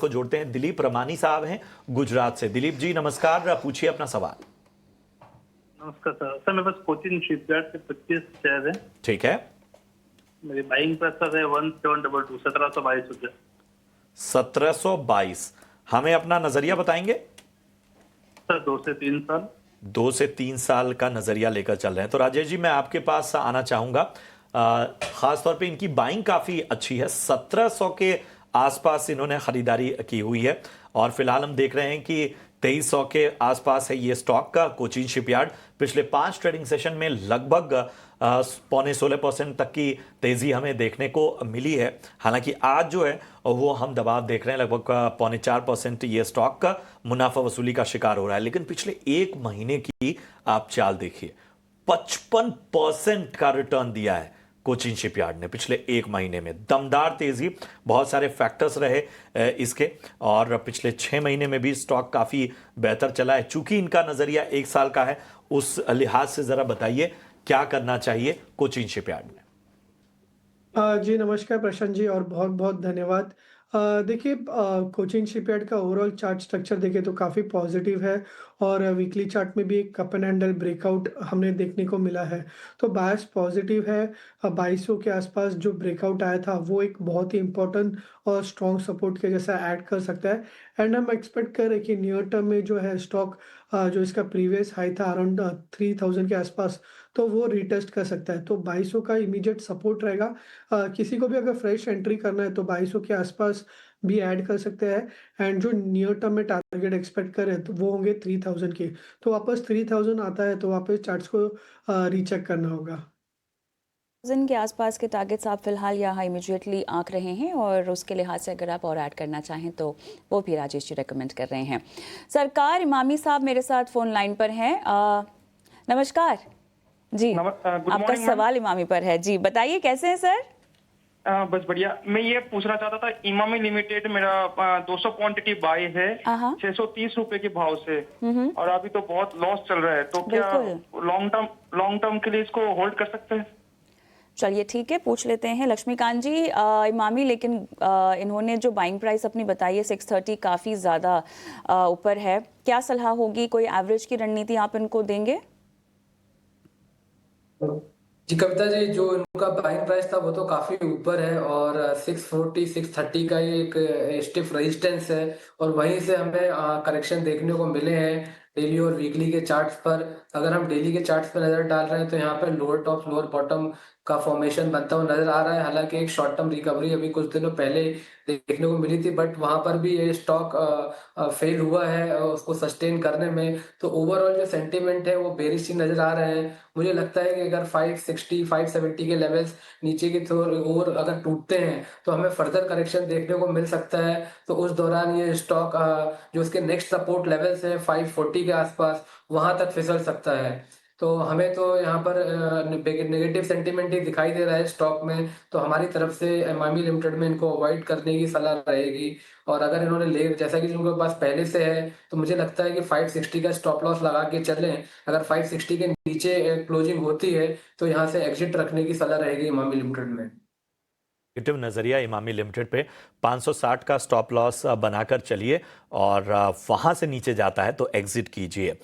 को जोड़ते हैं। दिलीप रमानी साहब हैं गुजरात से। दिलीप जी नमस्कार, पूछिए अपना सवाल। नमस्कार सर। मेरे पास कोचिन शिपयार्ड से 25 शेयर है। ठीक है। मेरी बाइंग प्रेशर है 1722 1722 1722। हमें अपना नजरिया बताएंगे। सर 2 से 3 साल। 2 से 3 साल का नजरिया लेकर चल रहे हैं। तो राजेश जी मैं आपके पास आना चाहूंगा। खास तौर पे इनकी बाइंग काफी अच्छी है। 1700 के आसपास इन्होंने खरीदारी की हुई है और फिलहाल हम देख रहे हैं कि 2300 के आसपास है ये स्टॉक का। कोचिन शिपयार्ड पिछले 5 ट्रेडिंग सेशन में लगभग 16.25% तक की तेजी हमें देखने को मिली है। हालांकि आज जो है वो हम दबाव देख रहे हैं, लगभग 0.25% ये स्टॉक का मुनाफा वसूली का शिकार हो रहा है। लेकिन पिछले 1 महीने की आप चाल देखिए, 55% का रिटर्न दिया है कोचिन शिपयार्ड ने पिछले 1 महीने में। दमदार तेजी, बहुत सारे फैक्टर्स रहे इसके, और पिछले 6 महीने में भी स्टॉक काफी बेहतर चला है। चूंकि इनका नजरिया 1 साल का है, उस लिहाज से जरा बताइए क्या करना चाहिए कोचिन शिपयार्ड में। जी नमस्कार प्रशांत जी, और बहुत बहुत धन्यवाद। देखिए, कोचिन शिपयार्ड का ओवरऑल चार्ट स्ट्रक्चर देखें तो काफ़ी पॉजिटिव है, और वीकली चार्ट में भी एक कप एंड हैंडल ब्रेकआउट हमने देखने को मिला है। तो बायस पॉजिटिव है। 2200 के आसपास जो ब्रेकआउट आया था वो एक बहुत ही इंपॉर्टेंट और स्ट्रॉन्ग सपोर्ट के जैसा ऐड कर सकता है। एंड हम एक्सपेक्ट कर रहे हैं कि नियर टर्म में जो है स्टॉक जो इसका प्रीवियस हाई था अराउंड 3000 के आसपास, तो वो रिटेस्ट कर सकता है। तो 2200 का इमीडिएट सपोर्ट रहेगा। किसी को भी अगर फ्रेश एंट्री करना है तो 2200 के आसपास भी ऐड कर सकते हैं। एंड जो नियर टर्म में टारगेट एक्सपेक्ट करें तो वो होंगे 3000 के। तो वापस 3000 आता है तो वापस चार्ट्स को रीचेक करना होगा। के आसपास के टारगेट्स आप फिलहाल यहाँ इमीडिएटली आंक रहे हैं, और उसके लिहाज से अगर आप और ऐड करना चाहें तो वो भी राजेश जी रेकमेंड कर रहे हैं। सरकार इमामी साहब मेरे साथ फोन लाइन पर हैं। नमस्कार जी। आपका सवाल इमामी पर है जी, बताइए कैसे हैं सर। बस बढ़िया। मैं ये पूछना चाहता था, इमामी लिमिटेड मेरा 200 क्वांटिटी बाय है 630 रुपए के भाव से, और अभी तो बहुत लॉस चल रहा है। तो क्या लॉन्ग टर्म के लिए इसको होल्ड कर सकते हैं? चलिए ठीक है, पूछ लेते हैं लक्ष्मीकांत जी। इमामी, लेकिन इन्होंने जो बाइंग प्राइस अपनी बताई है 630, काफ़ी ज़्यादा ऊपर है। क्या सलाह होगी, कोई एवरेज की रणनीति आप इनको देंगे? जी कविता जी, जो इनका बाइंग प्राइस था वो तो काफी ऊपर है, और 640 630 का ये एक स्टिफ रेजिस्टेंस है, और वहीं से हमें करेक्शन देखने को मिले हैं डेली और वीकली के चार्ट्स पर। अगर हम डेली के चार्ट्स पर नजर डाल रहे हैं तो यहाँ पर लोअर टॉप लोअर बॉटम का फॉर्मेशन बनता हुआ नजर आ रहा है। हालांकि एक शॉर्ट टर्म रिकवरी अभी कुछ दिनों पहले देखने को मिली थी, बट वहां पर भी ये स्टॉक फेल हुआ है उसको सस्टेन करने में। तो ओवरऑल जो सेंटीमेंट है वो बेरिश ही नजर आ रहे हैं। मुझे लगता है कि अगर 560 570 के लेवल्स नीचे की ओर अगर टूटते हैं तो हमें फर्दर करेक्शन देखने को मिल सकता है। तो उस दौरान ये स्टॉक जो उसके नेक्स्ट सपोर्ट लेवल्स है 540 के आसपास, वहां तक फिसल सकता है। तो हमें तो यहाँ पर नेगेटिव सेंटीमेंट ही दिखाई दे रहा है स्टॉक में। तो हमारी तरफ से इमामी लिमिटेड में इनको अवॉइड करने की सलाह रहेगी। और अगर इन्होंने ले, जैसा कि उनके पास पहले से है, तो मुझे लगता है कि 560 का स्टॉप लॉस लगा के चलें। अगर 560 के नीचे क्लोजिंग होती है तो यहाँ से एग्जिट रखने की सलाह रहेगी इमामी लिमिटेड में। नजरिया इमामी लिमिटेड पे 560 का स्टॉप लॉस बनाकर चलिए, और वहां से नीचे जाता है तो एग्जिट कीजिए।